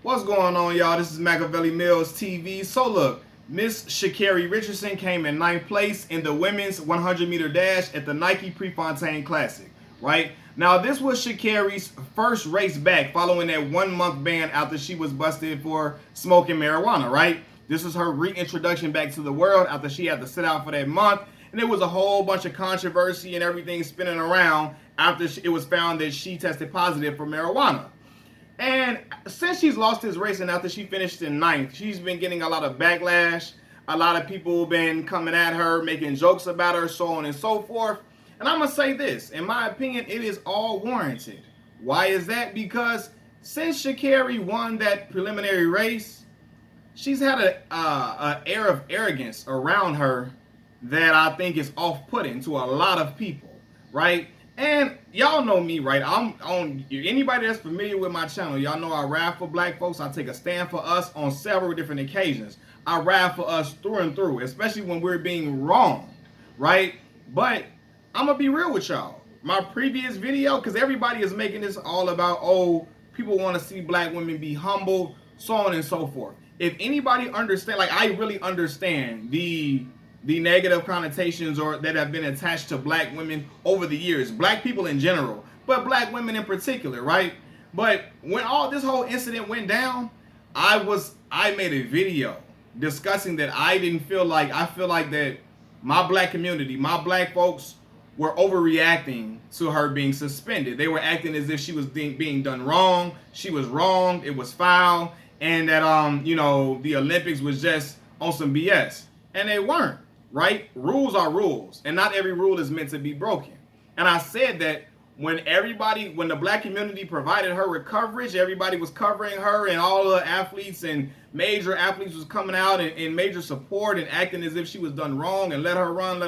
What's going on, y'all? This is Machiavelli Mills TV. So look, Miss Sha'Carri Richardson came in 9th place in the women's 100-meter dash at the Nike Prefontaine Classic, right? Now, this was Sha'Carri's first race back following that 1-month ban after she was busted for smoking marijuana, right? This is her reintroduction back to the world after she had to sit out for that month. And there was a whole bunch of controversy and everything spinning around after it was found that she tested positive for marijuana. And since she's lost this race and after she finished in 9th, she's been getting a lot of backlash. A lot of people have been coming at her, making jokes about her, so on and so forth. And I'm going to say this, in my opinion, it is all warranted. Why is that? Because since Sha'Carri won that preliminary race, she's had an air of arrogance around her that I think is off-putting to a lot of people, right? And y'all know me, right? I'm on anybody that's familiar with my channel. Y'all know I ride for black folks. I take a stand for us on several different occasions. I ride for us through and through, especially when we're being wrong, right? But I'm gonna be real with y'all. My previous video, because everybody is making this all about, oh, people want to see black women be humble, so on and so forth. If anybody understand, like I really understand the negative connotations or that have been attached to black women over the years, black people in general, but black women in particular, right? But when all this whole incident went down, I made a video discussing that I feel like that my black community, my black folks were overreacting to her being suspended. They were acting as if she was being done wrong. She was wrong. It was foul. And that, the Olympics was just on some BS. And they weren't. Right? Rules are rules, and not every rule is meant to be broken. And I said that when the black community provided her with coverage, everybody was covering her, and all the athletes and major athletes was coming out in major support and acting as if she was done wrong and let her run.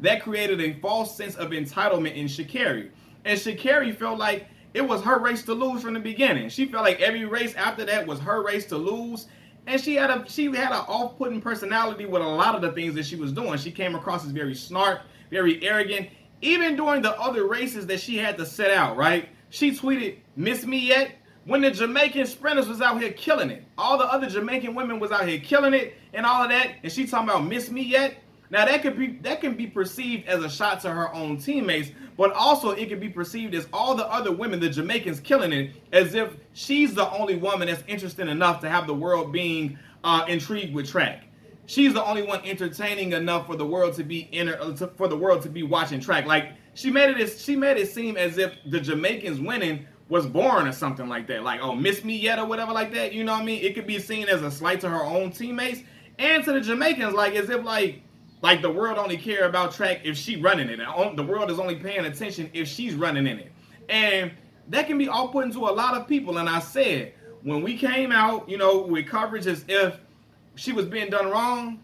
That created a false sense of entitlement in Sha'Carri. And Sha'Carri felt like it was her race to lose from the beginning. She felt like every race after that was her race to lose. And she had an off-putting personality with a lot of the things that she was doing. She came across as very smart, very arrogant. Even during the other races that she had to set out, right? She tweeted, "Miss me yet?" When the Jamaican sprinters was out here killing it. All the other Jamaican women was out here killing it and all of that. And she talking about "miss me yet?" Now that can be perceived as a shot to her own teammates, but also it can be perceived as all the other women, the Jamaicans, killing it, as if she's the only woman that's interested enough to have the world being intrigued with track. She's the only one entertaining enough for the world to be watching track. Like she made it seem as if the Jamaicans winning was boring or something like that. Like, oh, miss me yet or whatever like that. You know what I mean? It could be seen as a slight to her own teammates and to the Jamaicans, like as if like the world only care about track if she running it. The world is only paying attention if she's running in it. And that can be off-putting to a lot of people. And I said, when we came out, with coverage as if she was being done wrong,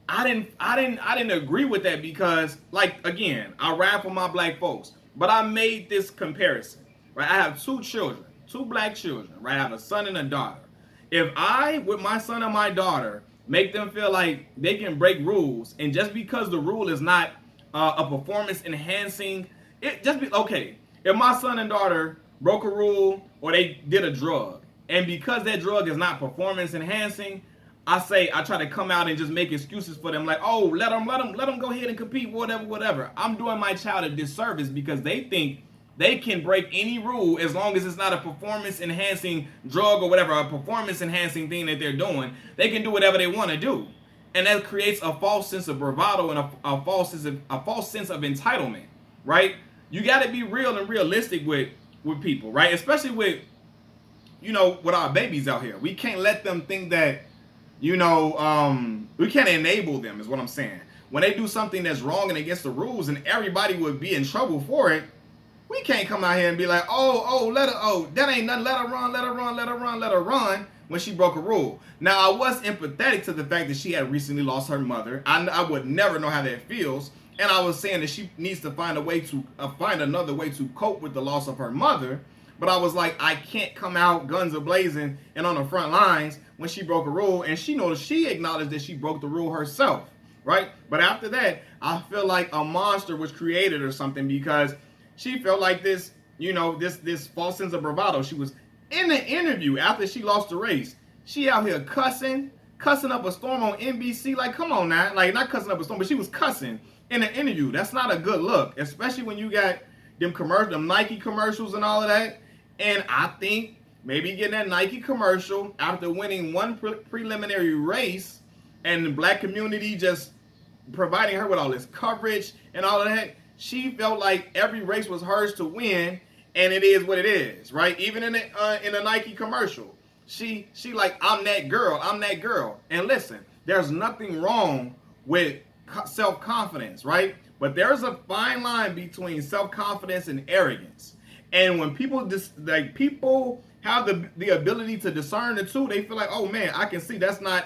I didn't agree with that because, like, again, I ride for my black folks. But I made this comparison, right? I have 2 children, 2 black children, right? I have a son and a daughter. If I, with my son and my daughter, make them feel like they can break rules, and just because the rule is not a performance enhancing, okay. If my son and daughter broke a rule or they did a drug, and because that drug is not performance enhancing, I try to come out and just make excuses for them, like, oh, let them go ahead and compete, whatever. I'm doing my child a disservice because they think they can break any rule as long as it's not a performance-enhancing drug or whatever, a performance-enhancing thing that they're doing. They can do whatever they want to do. And that creates a false sense of bravado and a false sense of entitlement, right? You got to be real and realistic with people, right? Especially with our babies out here. We can't let them think that, we can't enable them is what I'm saying. When they do something that's wrong and against the rules and everybody would be in trouble for it, we can't come out here and be like, that ain't nothing, let her run when she broke a rule. Now, I was empathetic to the fact that she had recently lost her mother. I would never know how that feels. And I was saying that she needs to find another way to cope with the loss of her mother. But I was like, I can't come out guns a-blazing and on the front lines when she broke a rule. And she acknowledged that she broke the rule herself, right? But after that, I feel like a monster was created or something because she felt like this, this false sense of bravado. She was In the interview after she lost the race, she out here cussing up a storm on NBC. Like, come on now. Like, not cussing up a storm, but she was cussing in the interview. That's not a good look, especially when you got them Nike commercials and all of that. And I think maybe getting that Nike commercial after winning one preliminary race and the black community just providing her with all this coverage and all of that, she felt like every race was hers to win, and it is what it is, right? Even in the Nike commercial, she like, I'm that girl. And listen, there's nothing wrong with self-confidence, right? But there's a fine line between self-confidence and arrogance. And when people people have the ability to discern the two, they feel like, oh man, I can see that's not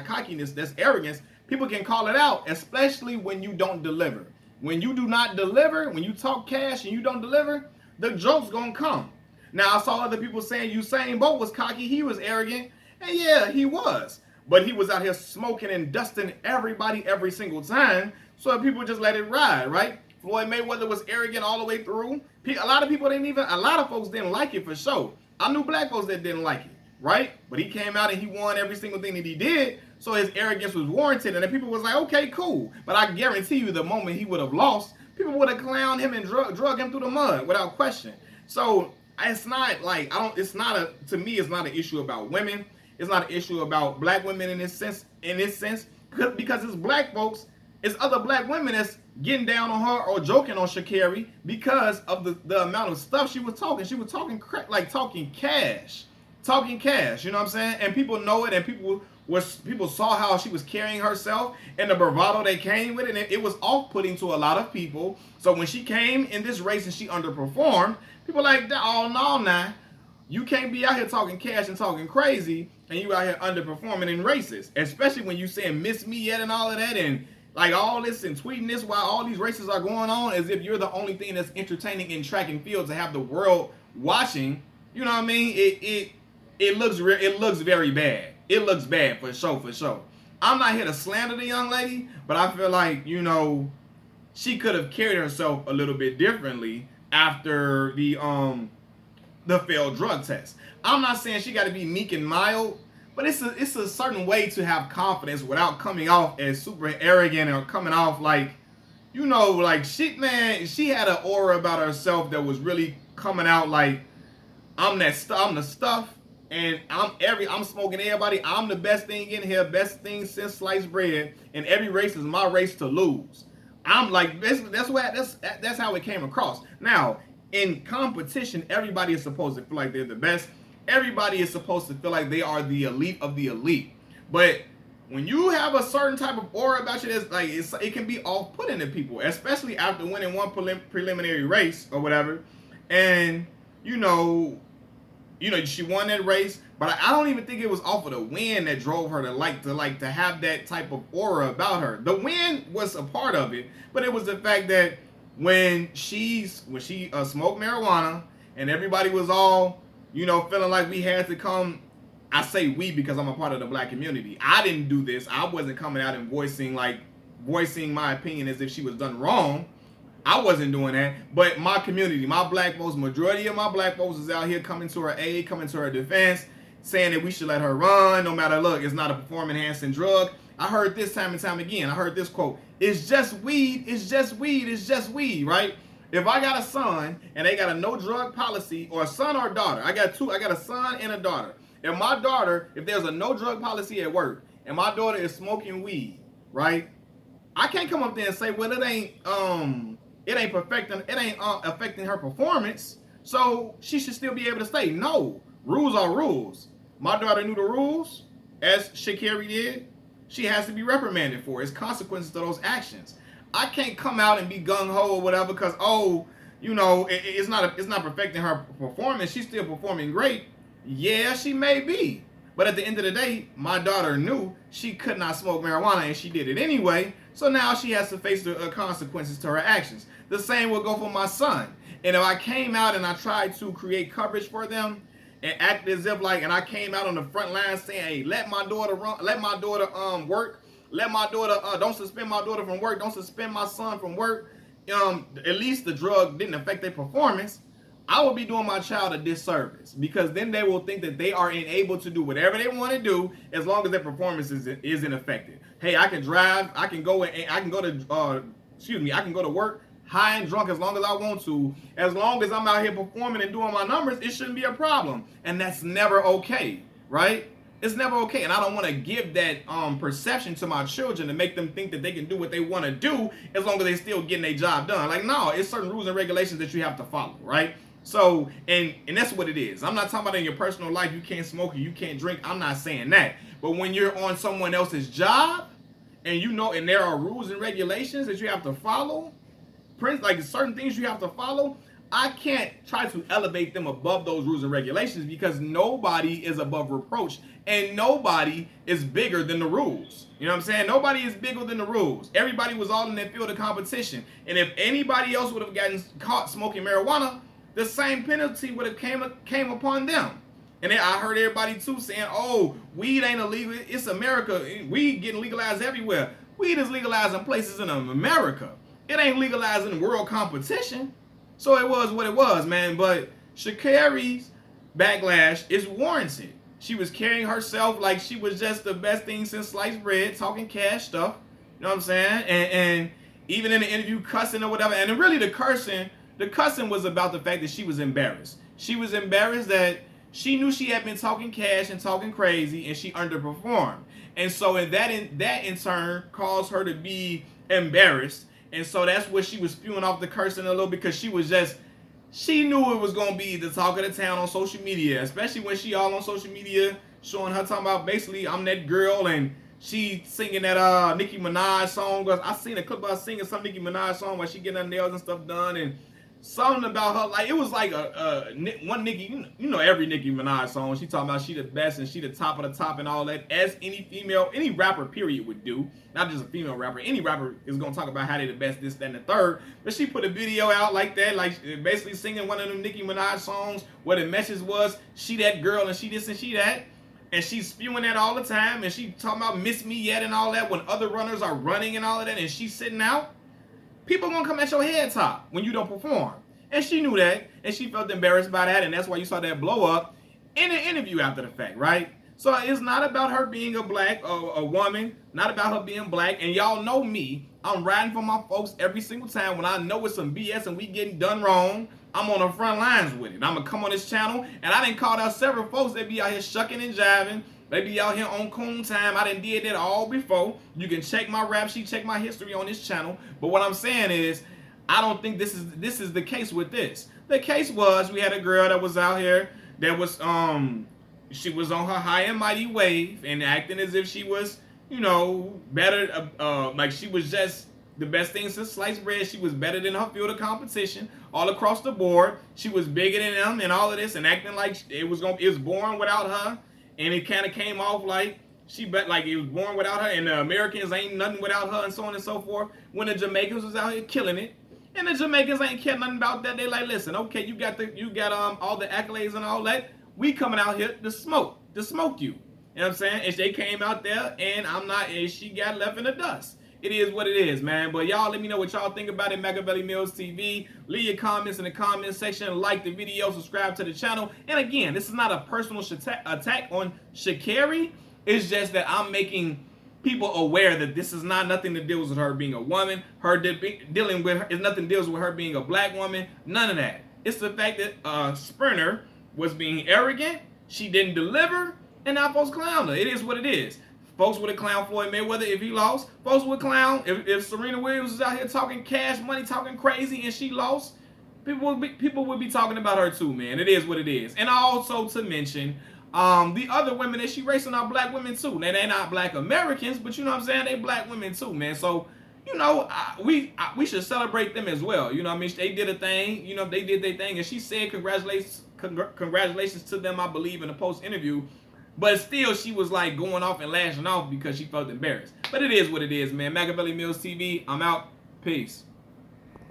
cockiness, that's arrogance. People can call it out, especially when you don't deliver. When you do not deliver, when you talk cash and you don't deliver, the joke's gonna come. Now, I saw other people saying Usain Bolt was cocky, he was arrogant, and yeah, he was. But he was out here smoking and dusting everybody every single time, so people just let it ride, right? Floyd Mayweather was arrogant all the way through. A lot of folks didn't like it for sure. I knew black folks that didn't like it, right? But he came out and he won every single thing that he did, so his arrogance was warranted, and then people was like, okay, cool. But I guarantee you the moment he would have lost, people would have clowned him and drug him through the mud without question. So it's not like, to me, it's not an issue about women. It's not an issue about black women in this sense, because it's black folks, it's other black women that's getting down on her or joking on Sha'Carri because of the amount of stuff she was talking. She was talking talking cash. You know what I'm saying? And people know it, and people saw how she was carrying herself and the bravado that came with it, and it was off-putting to a lot of people. So when she came in this race and she underperformed, people like, oh no, nah. You can't be out here talking cash and talking crazy, and you out here underperforming in races, especially when you saying miss me yet and all of that, and like all this and tweeting this while all these races are going on, as if you're the only thing that's entertaining in track and field to have the world watching. You know what I mean? It looks very bad. It looks bad for sure. I'm not here to slander the young lady, but I feel like, you know, she could have carried herself a little bit differently after the failed drug test. I'm not saying she got to be meek and mild, but it's a certain way to have confidence without coming off as super arrogant or coming off like, you know, like shit, man. She had an aura about herself that was really coming out like, I'm the stuff, and I'm smoking everybody. I'm the best thing in here, best thing since sliced bread, and every race is my race to lose. I'm like, that's how it came across. Now, in competition, everybody is supposed to feel like they're the best. Everybody is supposed to feel like they are the elite of the elite. But when you have a certain type of aura about you, that's like it can be off-putting to people, especially after winning one preliminary race or whatever. And you know, she won that race, but I don't even think it was off of the win that drove her to have that type of aura about her. The win was a part of it, but it was the fact that when she smoked marijuana and everybody was all, you know, feeling like we had to come. I say we because I'm a part of the black community. I didn't do this. I wasn't coming out and voicing my opinion as if she was done wrong. I wasn't doing that. But my community, my black folks, majority of my black folks is out here coming to her aid, coming to her defense, saying that we should let her run no matter, look, it's not a performance-enhancing drug. I heard this time and time again. I heard this quote, it's just weed, it's just weed, it's just weed, right? If I got a son and they got a no drug policy, or a son or a daughter, I got a son and a daughter. If there's a no drug policy at work and my daughter is smoking weed, right? I can't come up there and say, well, it ain't affecting her performance, so she should still be able to stay. No, rules are rules. My daughter knew the rules, as Sha'Carri did. She has to be reprimanded for it. It's consequences to those actions. I can't come out and be gung-ho or whatever because, it's not perfecting her performance. She's still performing great. Yeah, she may be. But at the end of the day, my daughter knew she could not smoke marijuana, and she did it anyway. So now she has to face the consequences to her actions. The same will go for my son. And if I came out and I tried to create coverage for them and act as if and I came out on the front line saying, hey, let my daughter run, let my daughter work, let my daughter, don't suspend my daughter from work, don't suspend my son from work, at least the drug didn't affect their performance, I would be doing my child a disservice, because then they will think that they are enabled to do whatever they want to do as long as their performance isn't affected. Hey, I can drive, I can go to work high and drunk as long as I want to. As long as I'm out here performing and doing my numbers, it shouldn't be a problem. And that's never okay, right? It's never okay. And I don't want to give that perception to my children to make them think that they can do what they want to do as long as they still getting their job done. Like, no, it's certain rules and regulations that you have to follow, right? So, and that's what it is. I'm not talking about in your personal life, you can't smoke or you can't drink. I'm not saying that. But when you're on someone else's job, and you know, and there are rules and regulations that you have to follow, like certain things you have to follow, I can't try to elevate them above those rules and regulations, because nobody is above reproach and nobody is bigger than the rules. You know what I'm saying? Nobody is bigger than the rules. Everybody was all in that field of competition. And if anybody else would have gotten caught smoking marijuana, the same penalty would have came upon them. And I heard everybody too saying, oh, weed ain't illegal. It's America. Weed getting legalized everywhere. Weed is legalized in places in America. It ain't legalized in world competition. So it was what it was, man. But Sha'Carri's backlash is warranted. She was carrying herself like she was just the best thing since sliced bread, talking cash stuff. You know what I'm saying? And even in the interview, cussing or whatever. And really the cussing was about the fact that she was embarrassed. She was embarrassed that she knew she had been talking cash and talking crazy, and she underperformed. And so that in turn caused her to be embarrassed. And so that's what she was spewing off the cursing a little, because she knew it was going to be the talk of the town on social media, especially when she all on social media showing her talking about basically I'm that girl, and she singing that Nicki Minaj song. I seen a clip of her singing some Nicki Minaj song where she getting her nails and stuff done, and something about her, like it was like one Nicki, you know every Nicki Minaj song, she talking about she the best and she the top of the top and all that, as any rapper period would do, not just a female rapper. Any rapper is gonna talk about how they the best, this, that, and the third. But she put a video out like that, like basically singing one of them Nicki Minaj songs where the message was she that girl and she this and she that, and she's spewing that all the time, and she talking about miss me yet and all that when other runners are running and all of that, and she's sitting out. People gonna come at your head top when you don't perform. And she knew that, and she felt embarrassed by that, and that's why you saw that blow up in an interview after the fact, right? So it's not about her being a woman, not about her being black. And y'all know me, I'm riding for my folks every single time when I know it's some BS and we getting done wrong. I'm on the front lines with it. I'm gonna come on this channel, and I done called out several folks that be out here shucking and jiving. They be out here on coon time. I done did that all before. You can check my rap sheet, check my history on this channel. But what I'm saying is, I don't think this is the case with this. The case was we had a girl that was out here that was she was on her high and mighty wave and acting as if she was, you know, better, like she was just the best thing since sliced bread. She was better than her field of competition all across the board. She was bigger than them and all of this, and acting like it was born without her. And it kind of came off like like it was born without her, and the Americans ain't nothing without her, and so on and so forth. When the Jamaicans was out here killing it, and the Jamaicans ain't cared nothing about that. They like, listen, okay, you got all the accolades and all that. We coming out here to smoke you. You know what I'm saying? And they came out there, and she got left in the dust. It is what it is, man. But y'all let me know what y'all think about it. Machiavelli Mills TV. Leave your comments in the comment section. Like the video. Subscribe to the channel. And again, this is not a personal attack on Sha'Carri. It's just that I'm making people aware that this is not nothing that deals with her being a woman. Dealing with her is nothing deals with her being a black woman. None of that. It's the fact that Sprinter was being arrogant. She didn't deliver. And now folks clown her. It is what it is. Folks would have clowned Floyd Mayweather if he lost. Folks would clown if Serena Williams was out here talking cash money, talking crazy, and she lost. People would be talking about her too, man. It is what it is. And also to mention, the other women that she racing are black women too. Now, they're not black Americans, but you know what I'm saying? They black women too, man. So, you know, we should celebrate them as well. You know what I mean? They did a thing. You know, they did their thing. And she said congratulations to them, I believe, in a post-interview. But still, she was like going off and lashing off because she felt embarrassed. But it is what it is, man. Machiavelli Mills TV, I'm out. Peace.